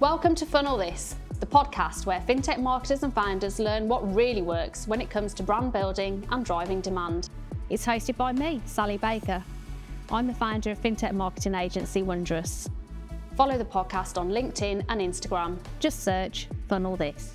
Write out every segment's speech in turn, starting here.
Welcome to Funnel This, the podcast where fintech marketers and founders learn what really works when it comes to brand building and driving demand. It's hosted by me, Sally Baker. I'm the founder of fintech marketing agency Wondrous. Follow the podcast on LinkedIn and Instagram. Just search Funnel This.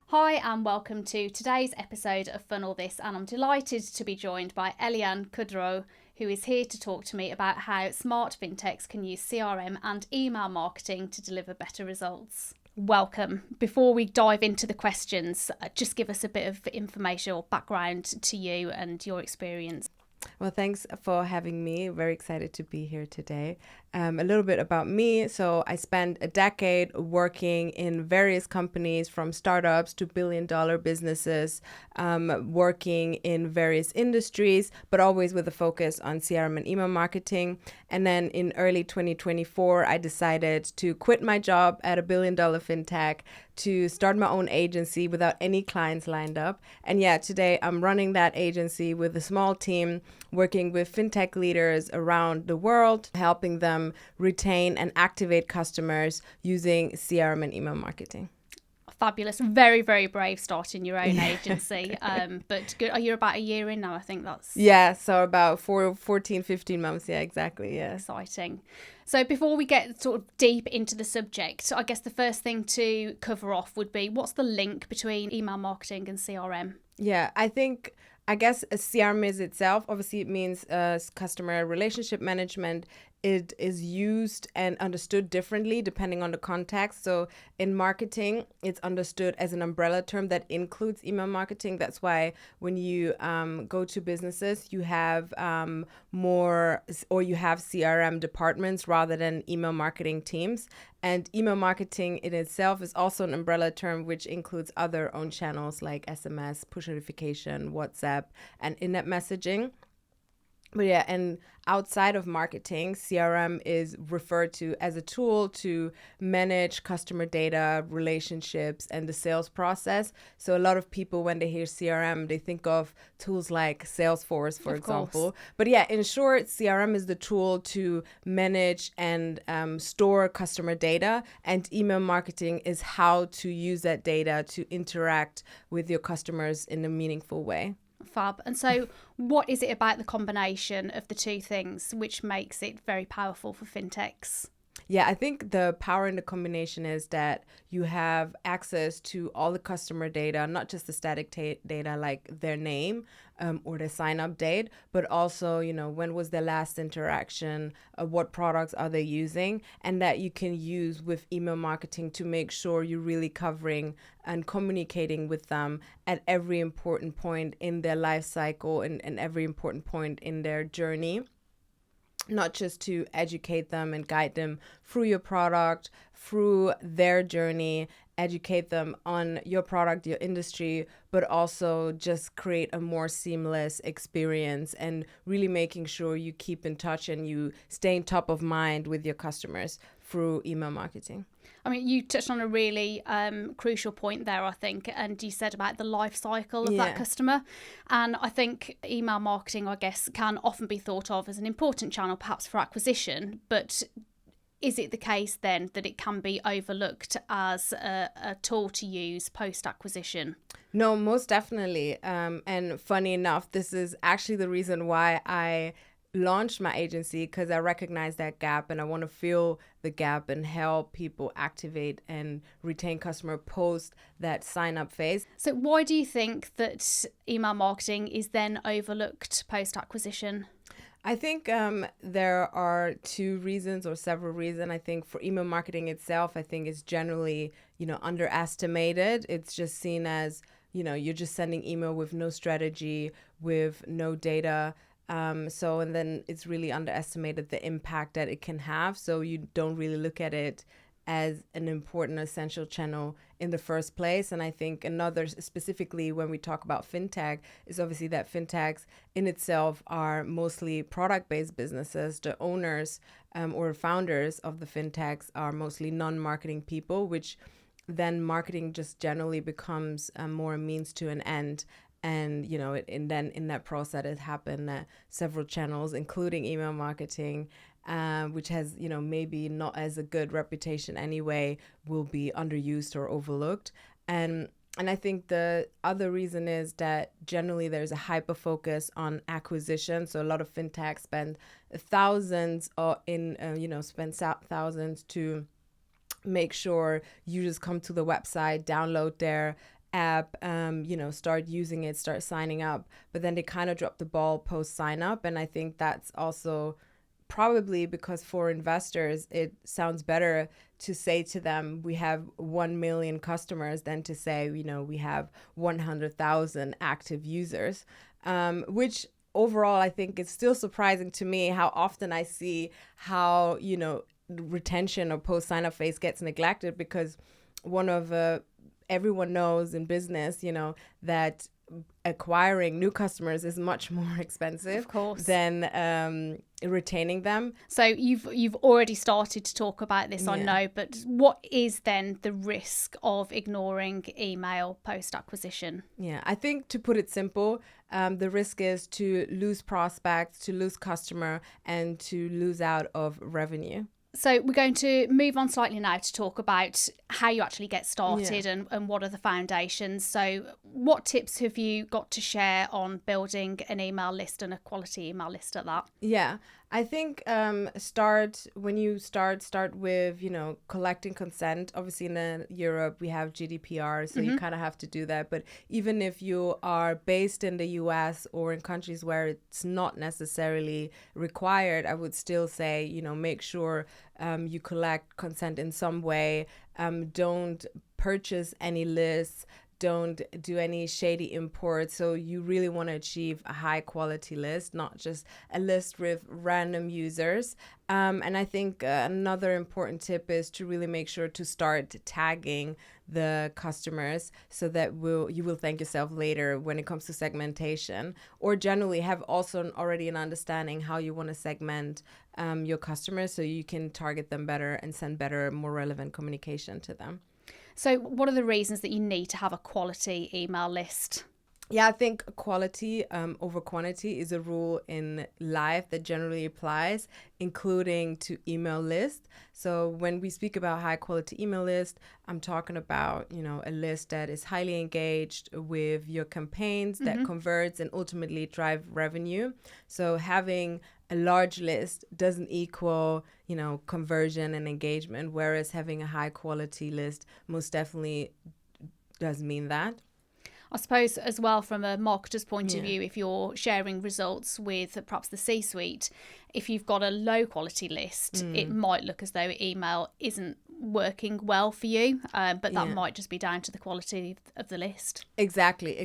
Hi and welcome to today's episode of Funnel This, and I'm delighted to be joined by Eliane Coudoro, who is here to talk to me about how smart fintechs can use CRM and email marketing to deliver better results. Welcome. Before we dive into the questions, just give us a bit of information or background to you and your experience. Well, thanks for having me. Very excited to be here today. A little bit about me. So I spent a decade working in various companies, from startups to billion-dollar businesses, working in various industries, but always with a focus on CRM and email marketing. And then in early 2024, I decided to quit my job at a billion-dollar fintech to start my own agency without any clients lined up. And yeah, today I'm running that agency with a small team, working with fintech leaders around the world, helping them retain and activate customers using CRM and email marketing. Fabulous. Very, very brave starting your own agency. But good. You're about a year in now, I think that's... Yeah, so about 14, 15 months. Yeah, exactly. Yeah. Exciting. So before we get sort of deep into the subject, I guess the first thing to cover off would be, what's the link between email marketing and CRM? Yeah, I guess a CRM is itself, obviously it means customer relationship management. It is used and understood differently depending on the context. So in marketing, it's understood as an umbrella term that includes email marketing. That's why when you go to businesses, you have you have CRM departments rather than email marketing teams. And email marketing in itself is also an umbrella term which includes other own channels like SMS, push notification, WhatsApp, and in-app messaging. But yeah, and outside of marketing, CRM is referred to as a tool to manage customer data, relationships, and the sales process. So a lot of people, when they hear CRM, they think of tools like Salesforce, for example. But yeah, in short, CRM is the tool to manage and store customer data, and email marketing is how to use that data to interact with your customers in a meaningful way. Fab. And so what is it about the combination of the two things which makes it very powerful for fintechs? Yeah, I think the power in the combination is that you have access to all the customer data, not just the static data like their name or their sign-up date, but also, when was their last interaction, what products are they using, and that you can use with email marketing to make sure you're really covering and communicating with them at every important point in their life cycle and every important point in their journey. Not just to educate them and guide them through your product, through their journey, educate them on your product, your industry, but also just create a more seamless experience and really making sure you keep in touch and you stay in top of mind with your customers through email marketing. I mean, you touched on a really crucial point there, I think, and you said about the life cycle of that customer. And I think email marketing, I guess, can often be thought of as an important channel, perhaps for acquisition. But is it the case then that it can be overlooked as a tool to use post-acquisition? No, most definitely. And funny enough, this is actually the reason why I launched my agency, because I recognize that gap and I want to fill the gap and help people activate and retain customer post that sign up phase. So why do you think that email marketing is then overlooked post acquisition? I think there are two reasons or several reasons. I think for email marketing itself, I think it's generally, underestimated. It's just seen as, you're just sending email with no strategy, with no data. And then it's really underestimated the impact that it can have. So you don't really look at it as an important, essential channel in the first place. And I think another, specifically when we talk about fintech, is obviously that fintechs in itself are mostly product-based businesses. The owners or founders of the fintechs are mostly non-marketing people, which then marketing just generally becomes more a means to an end. And, and then in that process, it happened several channels, including email marketing, which has, maybe not as a good reputation anyway, will be underused or overlooked. And I think the other reason is that generally there's a hyper focus on acquisition. So a lot of fintechs spend thousands to make sure users come to the website, download their app, start using it, start signing up. But then they kind of drop the ball post sign up. And I think that's also probably because for investors, it sounds better to say to them, we have 1 million customers than to say, we have 100,000 active users, which overall, I think it's still surprising to me how often I see how, retention or post sign up phase gets neglected, because everyone knows in business, that acquiring new customers is much more expensive, of course, than retaining them. So you've already started to talk about this, I know, but what is then the risk of ignoring email post acquisition? Yeah, I think to put it simple, the risk is to lose prospects, to lose customer, and to lose out of revenue. So we're going to move on slightly now to talk about how you actually get started and what are the foundations. So what tips have you got to share on building an email list and a quality email list at that? Yeah, I think start with, collecting consent. Obviously in Europe we have GDPR, so you kind of have to do that. But even if you are based in the US or in countries where it's not necessarily required, I would still say, make sure you collect consent in some way. Don't purchase any lists. Don't do any shady imports. So you really want to achieve a high quality list, not just a list with random users. And I think another important tip is to really make sure to start tagging the customers, so that you will thank yourself later when it comes to segmentation, or generally have also already an understanding how you want to segment your customers, so you can target them better and send better, more relevant communication to them. So what are the reasons that you need to have a quality email list? Yeah, I think quality over quantity is a rule in life that generally applies, including to email lists. So when we speak about high quality email list, I'm talking about, a list that is highly engaged with your campaigns, that converts and ultimately drive revenue. So having a large list doesn't equal, conversion and engagement, whereas having a high quality list most definitely does mean that. I suppose as well, from a marketer's point of view, if you're sharing results with perhaps the C-suite, if you've got a low quality list, it might look as though email isn't working well for you, but that might just be down to the quality of the list. Exactly.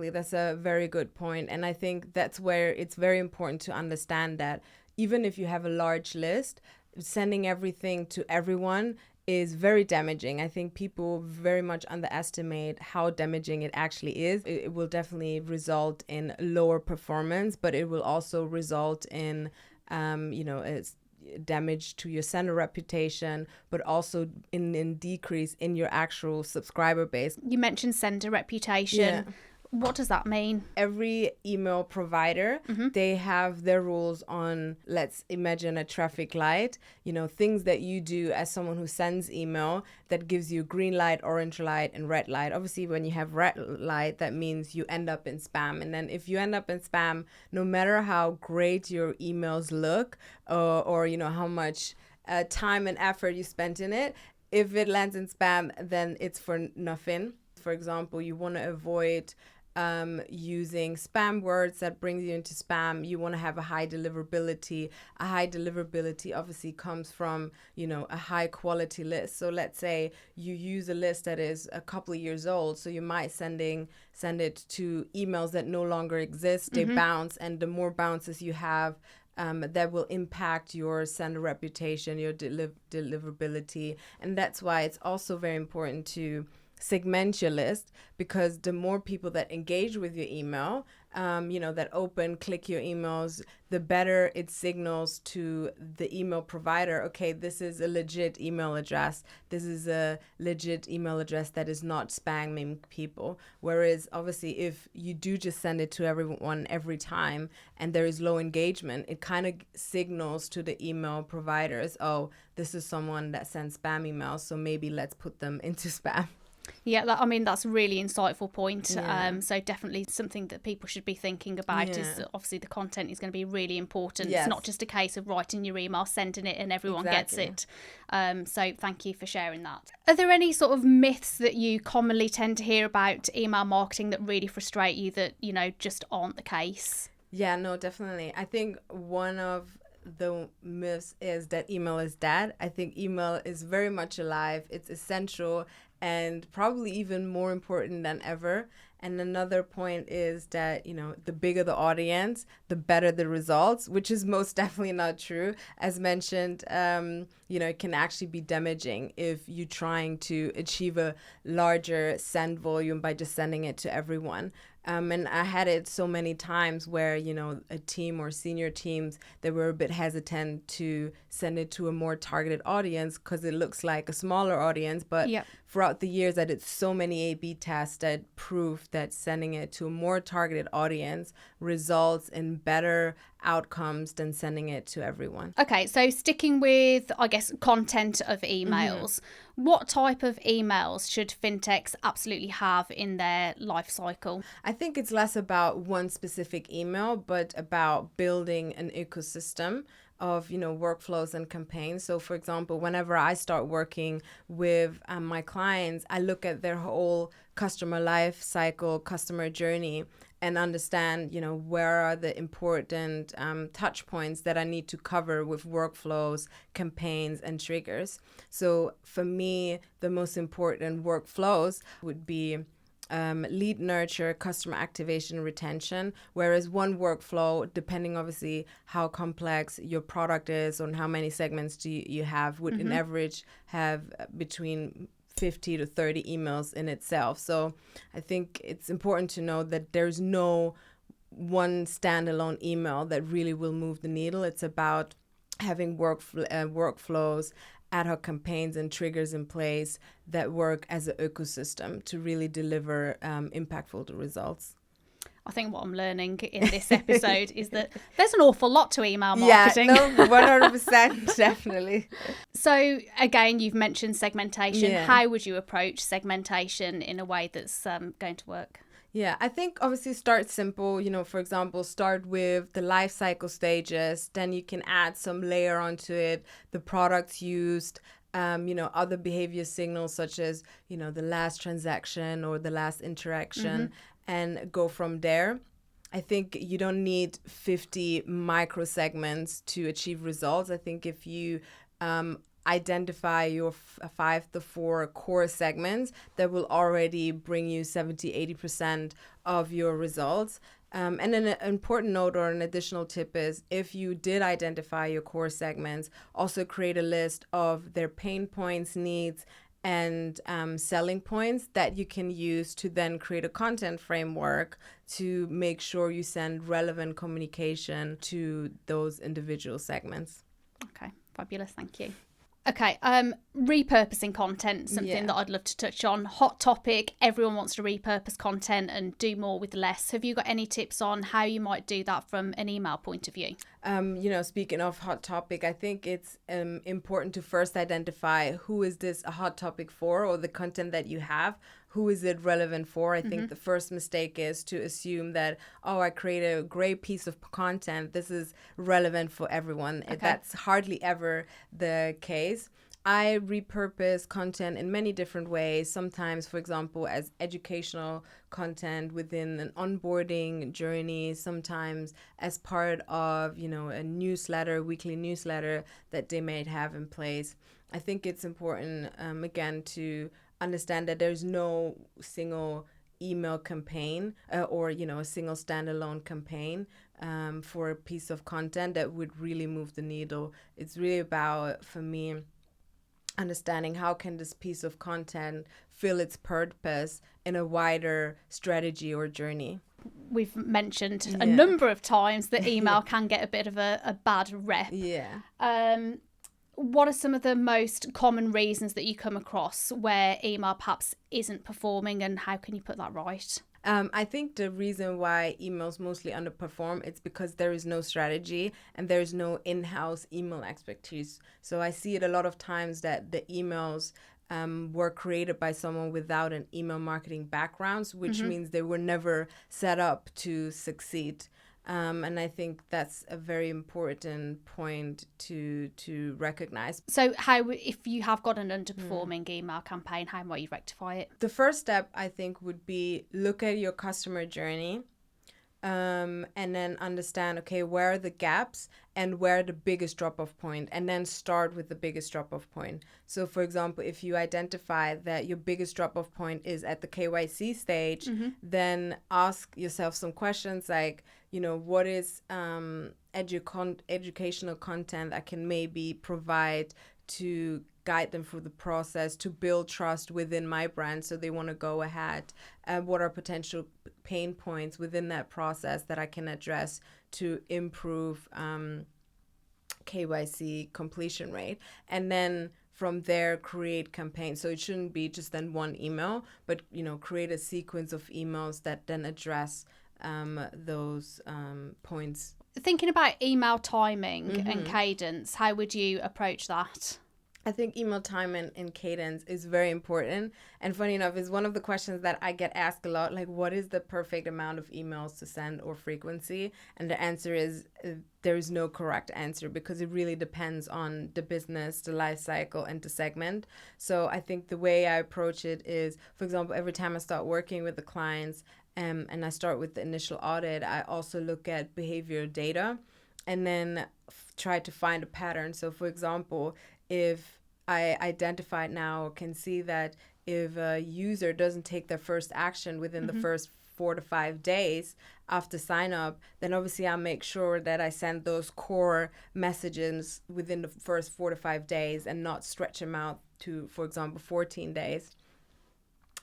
That's a very good point. And I think that's where it's very important to understand that even if you have a large list, sending everything to everyone is very damaging. I think people very much underestimate how damaging it actually is. It will definitely result in lower performance, but it will also result in, it's damage to your sender reputation, but also in decrease in your actual subscriber base. You mentioned sender reputation. Yeah. What does that mean? Every email provider, they have their rules on, let's imagine a traffic light, things that you do as someone who sends email that gives you green light, orange light, and red light. Obviously, when you have red light, that means you end up in spam. And then if you end up in spam, no matter how great your emails look, or how much time and effort you spent in it, if it lands in spam, then it's for nothing. For example, you want to avoid using spam words that brings you into spam. You want to have a high deliverability. A high deliverability obviously comes from, a high quality list. So let's say you use a list that is a couple of years old. So you might send it to emails that no longer exist. They bounce, and the more bounces you have, that will impact your sender reputation, your deliverability. And that's why it's also very important to segment your list, because the more people that engage with your email, that open, click your emails, the better it signals to the email provider, okay, this is a legit email address. This is a legit email address that is not spamming people. Whereas obviously if you do just send it to everyone every time and there is low engagement, it kind of signals to the email providers, oh, this is someone that sends spam emails, so maybe let's put them into spam. Yeah, that's a really insightful point. Yeah. So definitely something that people should be thinking about is Yeah. that obviously the content is going to be really important. Yes. It's not just a case of writing your email, sending it, and everyone Exactly. gets it. So thank you for sharing that. Are there any sort of myths that you commonly tend to hear about email marketing that really frustrate you that, just aren't the case? Yeah, no, definitely. I think one of the myths is that email is dead. I think email is very much alive. It's essential and probably even more important than ever. And another point is that, the bigger the audience, the better the results, which is most definitely not true. As mentioned, it can actually be damaging if you're trying to achieve a larger send volume by just sending it to everyone. And I had it so many times where, a team or senior teams, they were a bit hesitant to send it to a more targeted audience because it looks like a smaller audience. But throughout the years, I did so many A/B tests that proved that sending it to a more targeted audience results in better outcomes than sending it to everyone. Okay, so sticking with, I guess, content of emails, what type of emails should fintechs absolutely have in their life cycle? I think it's less about one specific email, but about building an ecosystem of workflows and campaigns. So for example, whenever I start working with my clients, I look at their whole customer life cycle, customer journey, and understand where are the important touch points that I need to cover with workflows, campaigns, and triggers. So for me, the most important workflows would be lead nurture, customer activation, retention, whereas one workflow, depending obviously how complex your product is and how many segments do you have, would in average have between 50 to 30 emails in itself. So I think it's important to know that there's no one standalone email that really will move the needle. It's about having workflows, ad hoc campaigns and triggers in place that work as an ecosystem to really deliver impactful results. I think what I'm learning in this episode is that there's an awful lot to email marketing. Yeah, no, 100%, definitely. So again, you've mentioned segmentation. Yeah. How would you approach segmentation in a way that's going to work? Yeah, I think obviously start simple, for example, start with the life cycle stages, then you can add some layer onto it, the products used, other behavior signals such as, the last transaction or the last interaction, and go from there. I think you don't need 50 micro segments to achieve results. I think if you identify your 5 to 4 core segments, that will already bring you 70-80% of your results. And an important note or an additional tip is if you did identify your core segments, also create a list of their pain points, needs, and selling points that you can use to then create a content framework to make sure you send relevant communication to those individual segments. Okay, fabulous. Thank you. Okay, repurposing content, something that I'd love to touch on. Hot topic, everyone wants to repurpose content and do more with less. Have you got any tips on how you might do that from an email point of view? Speaking of hot topic, I think it's important to first identify who is this a hot topic for, or the content that you have. Who is it relevant for? I think the first mistake is to assume that, I create a great piece of content. This is relevant for everyone. Okay. That's hardly ever the case. I repurpose content in many different ways. Sometimes, for example, as educational content within an onboarding journey, sometimes as part of, a newsletter, weekly newsletter that they might have in place. I think it's important, again, to understand that there's no single email campaign or a single standalone campaign for a piece of content that would really move the needle. It's really about, for me, understanding how can this piece of content fill its purpose in a wider strategy or journey. We've mentioned a number of times that email can get a bit of a bad rep. Yeah. What are some of the most common reasons that you come across where email perhaps isn't performing, and how can you put that right? I think the reason why emails mostly underperform, it's because there is no strategy and there is no in-house email expertise. So I see it a lot of times that the emails were created by someone without an email marketing background, which means they were never set up to succeed. And I think that's a very important point to recognize. So how, if you have got an underperforming email campaign, how might you rectify it? The first step, I think, would be look at your customer journey, and then understand, okay, where are the gaps and where are the biggest drop-off point, and then start with the biggest drop-off point. So, for example, if you identify that your biggest drop-off point is at the KYC stage, then ask yourself some questions like, what is educational content I can maybe provide to guide them through the process to build trust within my brand so they want to go ahead. What are potential pain points within that process that I can address to improve KYC completion rate? And then from there, create campaigns. So it shouldn't be just then one email, but create a sequence of emails that then address those points. Thinking about email timing and cadence, how would you approach that? I think email timing and cadence is very important. And funny enough, is one of the questions that I get asked a lot, like, what is the perfect amount of emails to send or frequency? And the answer is there is no correct answer, because it really depends on the business, the life cycle, and the segment. So I think the way I approach it is, for example, every time I start working with the clients, and I start with the initial audit, I also look at behavioral data and then try to find a pattern. So, for example, if I identify now or can see that if a user doesn't take their first action within the first 4 to 5 days after sign up, then obviously I'll make sure that I send those core messages within the first 4 to 5 days and not stretch them out to, for example, 14 days.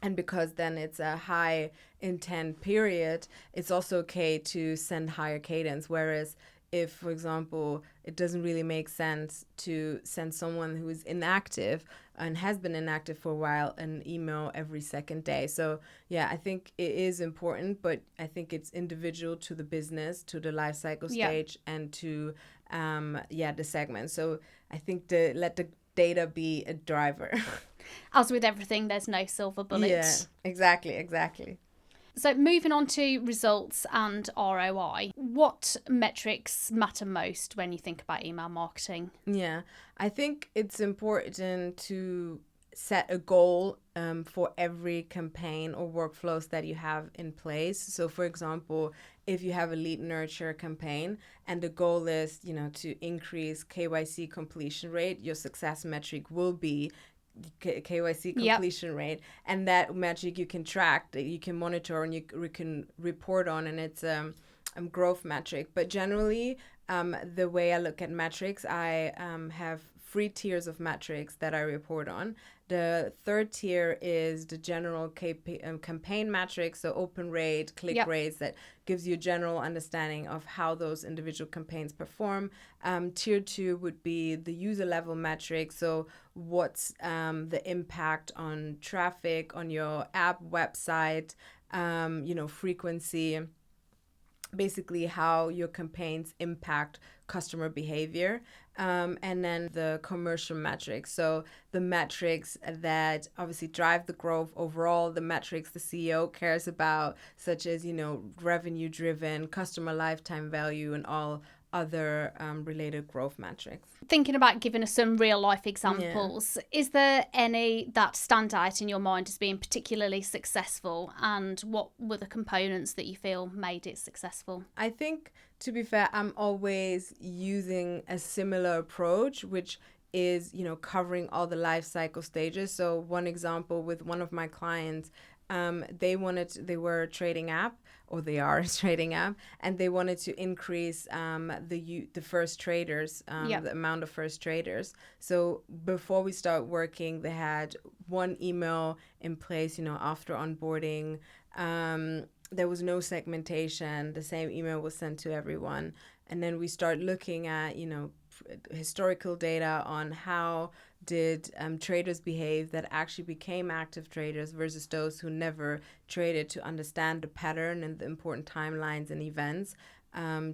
And because then it's a high intent period, it's also okay to send higher cadence. Whereas if, for example, it doesn't really make sense to send someone who is inactive and has been inactive for a while an email every second day. So, yeah, I think it is important, but I think it's individual to the business, to the life cycle stage, and to, the segment. So I think let the data be a driver. As with everything, there's no silver bullet. Yeah, exactly. So moving on to results and ROI, what metrics matter most when you think about email marketing? Yeah, I think it's important to set a goal for every campaign or workflows that you have in place. So, for example, if you have a lead nurture campaign and the goal is, to increase KYC completion rate, your success metric will be KYC completion rate, and that metric you can track, that you can monitor, and you can report on, and it's a growth metric. But generally, the way I look at metrics, I have 3 tiers of metrics that I report on. The third tier is the general campaign metrics, so open rate, click rates, that gives you a general understanding of how those individual campaigns perform. Tier 2 would be the user level metrics, so what's the impact on traffic, on your app, website, frequency, basically how your campaigns impact customer behavior. And then the commercial metrics. So the metrics that obviously drive the growth overall, the metrics the CEO cares about, such as, revenue driven, customer lifetime value, and all other related growth metrics. Thinking about giving us some real life examples, is there any that stand out in your mind as being particularly successful, and what were the components that you feel made it successful? I think, to be fair, I'm always using a similar approach, which is, covering all the life cycle stages. So one example with one of my clients, They were a trading app, or they are a trading app, and they wanted to increase the first traders, the amount of first traders. So before we start working, they had one email in place, after onboarding. There was no segmentation. The same email was sent to everyone. And then we start looking at, historical data on how did traders behave that actually became active traders versus those who never traded, to understand the pattern and the important timelines and events,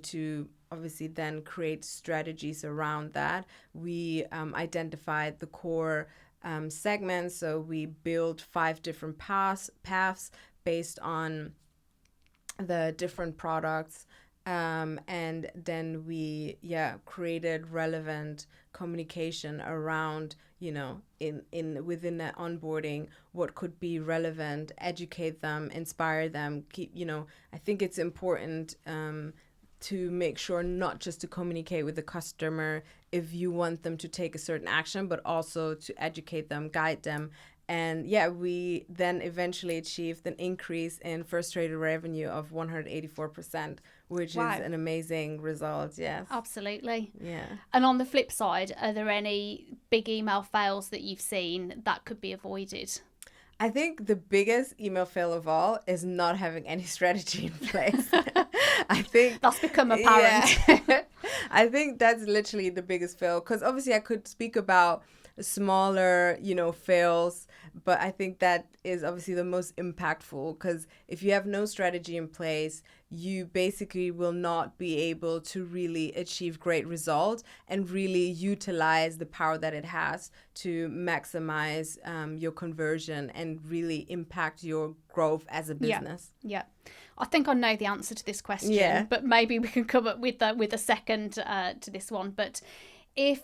to obviously then create strategies around that. We identified the core segments. So we built 5 different paths based on the different products. And then we created relevant communication around, within that onboarding, what could be relevant, educate them, inspire them, I think it's important to make sure not just to communicate with the customer if you want them to take a certain action, but also to educate them, guide them. And we then eventually achieved an increase in first trader revenue of 184%, which is an amazing result. Yes. Absolutely. Yeah. And on the flip side, are there any big email fails that you've seen that could be avoided? I think the biggest email fail of all is not having any strategy in place. I think that's become apparent. Yeah. I think that's literally the biggest fail, because obviously I could speak about smaller, fails, but I think that is obviously the most impactful, because if you have no strategy in place, you basically will not be able to really achieve great results and really utilize the power that it has to maximize your conversion and really impact your growth as a business. Yeah. I think I know the answer to this question, but maybe we can come up with a second to this one. But if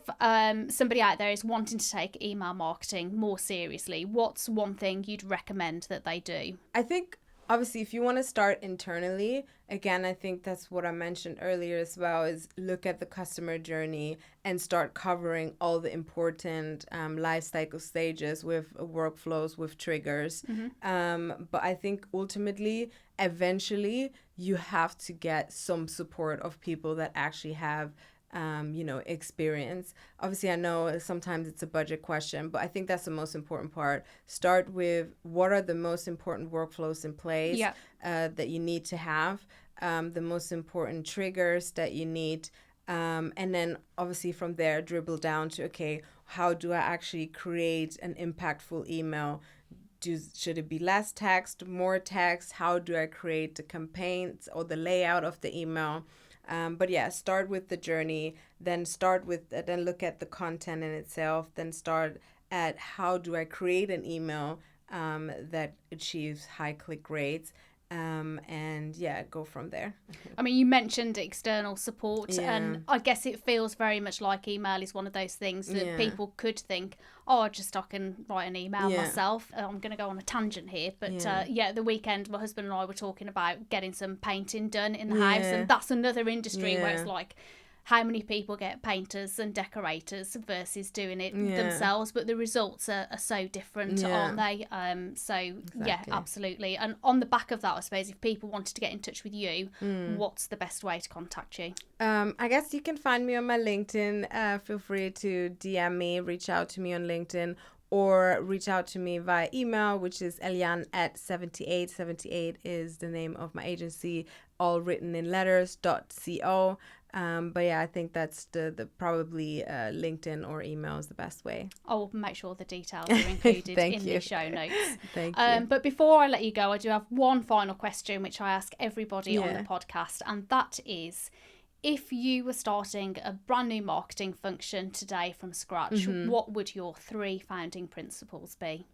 somebody out there is wanting to take email marketing more seriously, what's one thing you'd recommend that they do? I think, obviously, if you want to start internally, again, I think that's what I mentioned earlier as well, is look at the customer journey and start covering all the important life cycle stages with workflows, with triggers. But I think ultimately, eventually, you have to get some support of people that actually have experience. Obviously, I know sometimes it's a budget question, but I think that's the most important part. Start with what are the most important workflows in place that you need to have, the most important triggers that you need, and then obviously from there dribble down to, okay, how do I actually create an impactful email? Should it be less text, more text? How do I create the campaigns or the layout of the email? But start with the journey, then look at the content in itself, then start at how do I create an email that achieves high click rates, and go from there. I mean, you mentioned external support, and I guess it feels very much like email is one of those things that people could think, I can write an email myself. I'm going to go on a tangent here, but the weekend my husband and I were talking about getting some painting done in the house, and that's another industry where it's like, how many people get painters and decorators versus doing it themselves, but the results are so different, aren't they? Absolutely. And on the back of that, I suppose, if people wanted to get in touch with you, what's the best way to contact you? I guess you can find me on my LinkedIn. Feel free to DM me, reach out to me on LinkedIn, or reach out to me via email, which is Eliane@78. 78 is the name of my agency, all written in letters.co. I think that's the probably LinkedIn or email is the best way. I'll make sure the details are included in the show notes. Thank you. But before I let you go, I do have one final question, which I ask everybody on the podcast, and that is, if you were starting a brand new marketing function today from scratch, what would your 3 founding principles be?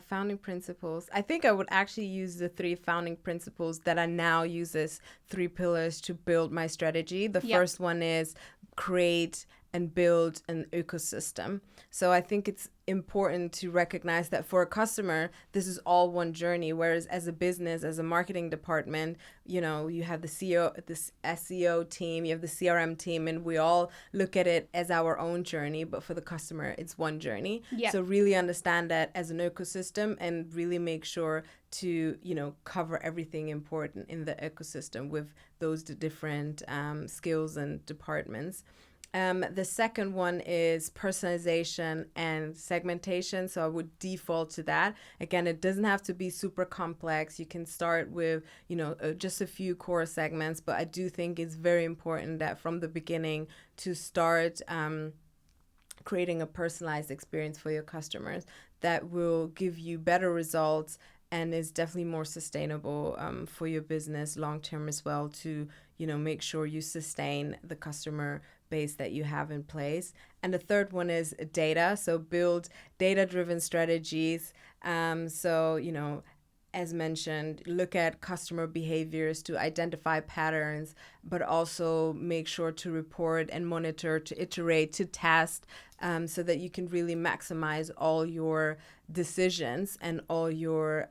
Founding principles. I think I would actually use the 3 founding principles that I now use as 3 pillars to build my strategy. The first one is create and build an ecosystem. So I think it's important to recognize that for a customer, this is all one journey. Whereas as a business, as a marketing department, you know, you have the CEO, this SEO team, you have the CRM team, and we all look at it as our own journey. But for the customer, it's one journey. Yeah. So really understand that as an ecosystem and really make sure to, you know, cover everything important in the ecosystem with those different skills and departments. The second one is personalization and segmentation. So I would default to that. Again, it doesn't have to be super complex. You can start with, you know, just a few core segments. But I do think it's very important that from the beginning to start creating a personalized experience for your customers that will give you better results and is definitely more sustainable for your business long term as well, to, you know, make sure you sustain the customer base that you have in place. And the third one is data. So build data-driven strategies. So, you know, as mentioned, look at customer behaviors to identify patterns, but also make sure to report and monitor, to iterate, to test, so that you can really maximize all your decisions and all your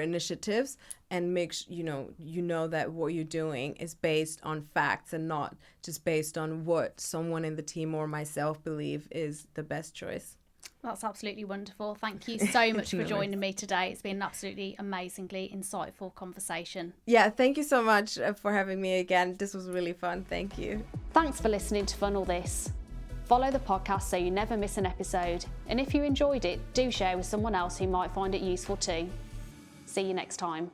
initiatives, and make you know that what you're doing is based on facts and not just based on what someone in the team or myself believe is the best choice. That's absolutely wonderful. Thank you so much for joining me today. It's been an absolutely amazingly insightful conversation. Yeah, thank you so much for having me again. This was really fun. Thank you. Thanks for listening to Funnel This. Follow the podcast so you never miss an episode. And if you enjoyed it, do share with someone else who might find it useful too. See you next time.